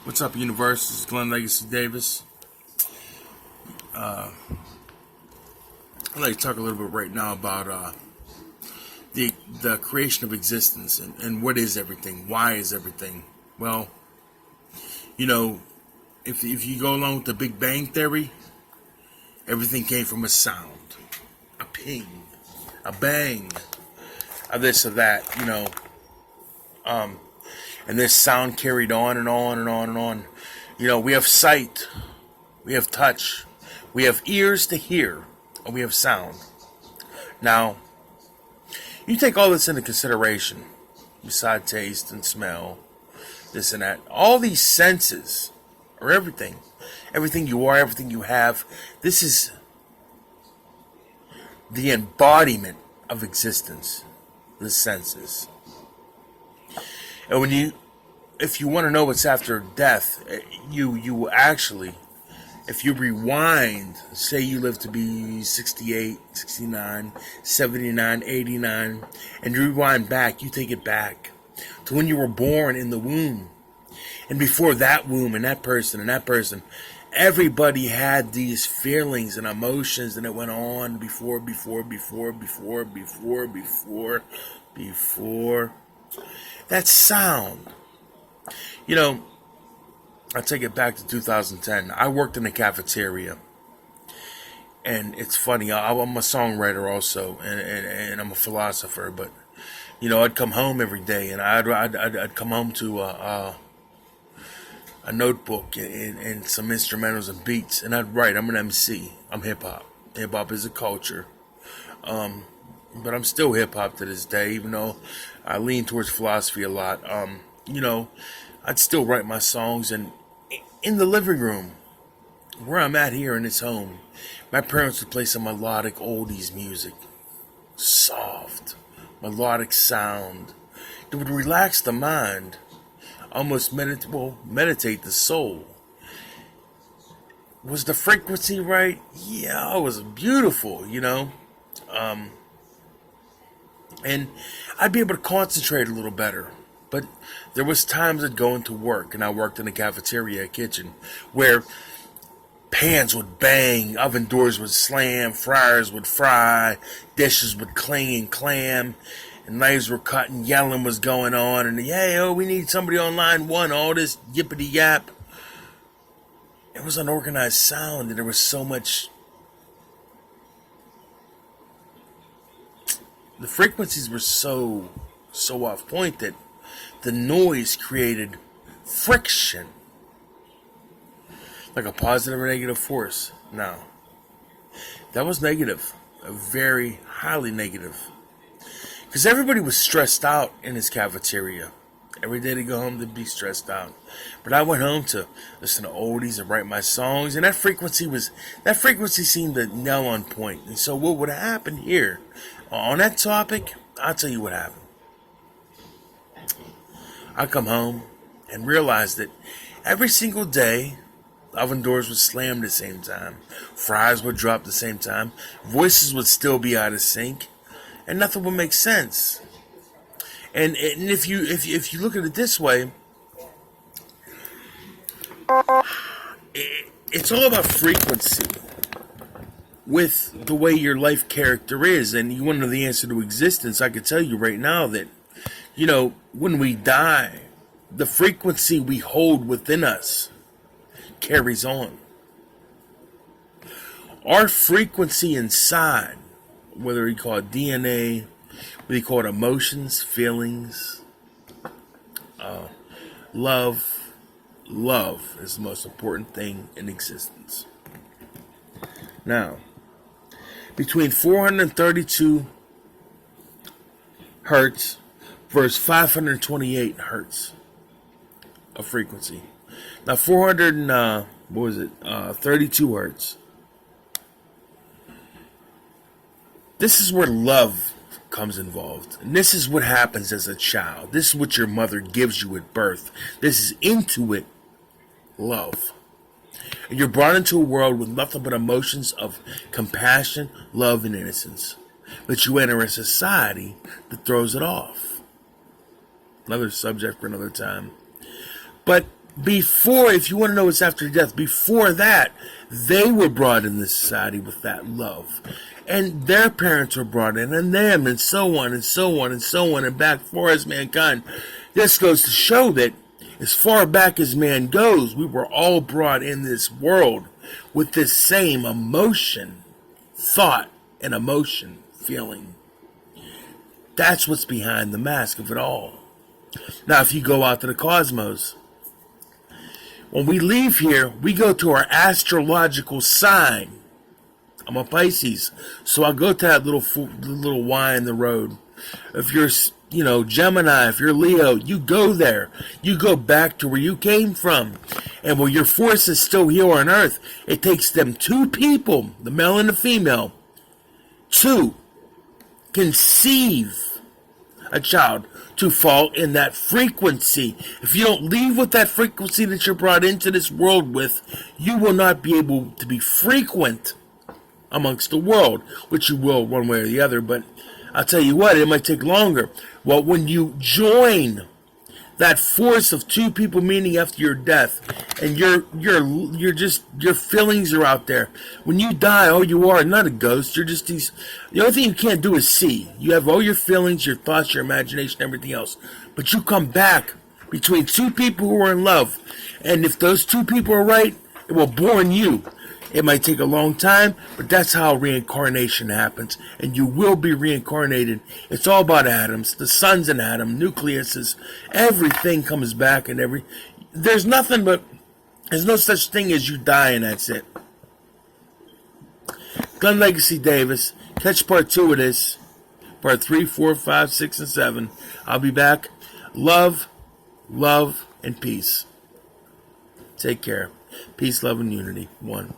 What's up, universe? This is Glenn Legacy Davis. I'd like to talk a little bit right now about the creation of existence and what is everything? Why is everything? Well, you know, if you go along with the Big Bang Theory, everything came from a sound, a ping, a bang, a this or that, and this sound carried on and on and on and on. We have sight, we have touch, we have ears to hear, and we have sound. Now, you take all this into consideration, beside taste and smell, this and that. All these senses are everything. Everything you are, everything you have. This is the embodiment of existence, the senses. And if you want to know what's after death, you actually, if you rewind, say you live to be 68, 69, 79, 89, and you rewind back, you take it back to when you were born in the womb. And before that womb and that person, everybody had these feelings and emotions, and it went on before. That sound. I take it back to 2010. I worked in a cafeteria. And it's funny, I'm a songwriter also, and I'm a philosopher, but, I'd come home every day, and I'd come home to a notebook and some instrumentals and beats, and I'd write. I'm an MC. I'm hip-hop. Hip-hop is a culture. But I'm still hip-hop to this day, even though I lean towards philosophy a lot. I'd still write my songs, and in the living room, where I'm at here in this home, my parents would play some melodic oldies music. Soft, melodic sound. It would relax the mind, almost meditate the soul. Was the frequency right? Yeah, it was beautiful, and I'd be able to concentrate a little better. But there was times I'd go into work, and I worked in a cafeteria, a kitchen, where pans would bang, oven doors would slam, fryers would fry, dishes would cling and clam, and knives were cut and yelling was going on, and we need somebody on line one, all this yippity yap. It was unorganized sound, and there was so much. The frequencies were so off point that the noise created friction, like a positive or negative force. Now, that was negative, a very highly negative, because everybody was stressed out in his cafeteria. Every day they go home to be stressed out. But I went home to listen to oldies and write my songs, and that frequency seemed to nail on point. And so what would happen here on that topic? I'll tell you what happened. I come home and realize that every single day, oven doors would slam at the same time, fries would drop at the same time, voices would still be out of sync, and nothing would make sense. And if you look at it this way, it's all about frequency with the way your life character is. And you want to know the answer to existence, I could tell you right now that, when we die, the frequency we hold within us carries on. Our frequency inside, whether you call it DNA, whether you call it emotions, feelings, love is the most important thing in existence. Now, between 432 hertz versus 528 hertz of frequency. Now 32 hertz. This is where love comes involved. And this is what happens as a child. This is what your mother gives you at birth. This is intuit love. And you're brought into a world with nothing but emotions of compassion, love, and innocence. But you enter a society that throws it off. Another subject for another time. But Before, if you want to know what's after death, before that, they were brought into society with that love. And their parents were brought in, and them, and so on, and so on, and so on, and back for as mankind. This goes to show that as far back as man goes, we were all brought in this world with this same emotion, thought, and emotion, feeling. That's what's behind the mask of it all. Now, if you go out to the cosmos, when we leave here, we go to our astrological sign. I'm a Pisces, so I'll go to that little Y in the road. If you're, Gemini, if you're Leo, you go there. You go back to where you came from. And while your force is still here on Earth, it takes them two people, the male and the female, to conceive a child, to fall in that frequency. If you don't leave with that frequency that you're brought into this world with, you will not be able to be frequent amongst the world, which you will one way or the other, but I'll tell you what, it might take longer. Well, when you join that force of two people meeting after your death, and your feelings are out there. When you die, all you are not a ghost. You're just these. The only thing you can't do is see. You have all your feelings, your thoughts, your imagination, everything else. But you come back between two people who are in love, and if those two people are right, it will born you. It might take a long time, but that's how reincarnation happens. And you will be reincarnated. It's all about atoms. The sun's an atom, nucleuses. Everything comes back and there's no such thing as you die and that's it. Glenn Legacy Davis. Catch part 2 of this. Part 3, 4, 5, 6, and 7. I'll be back. Love, and peace. Take care. Peace, love, and unity. 1.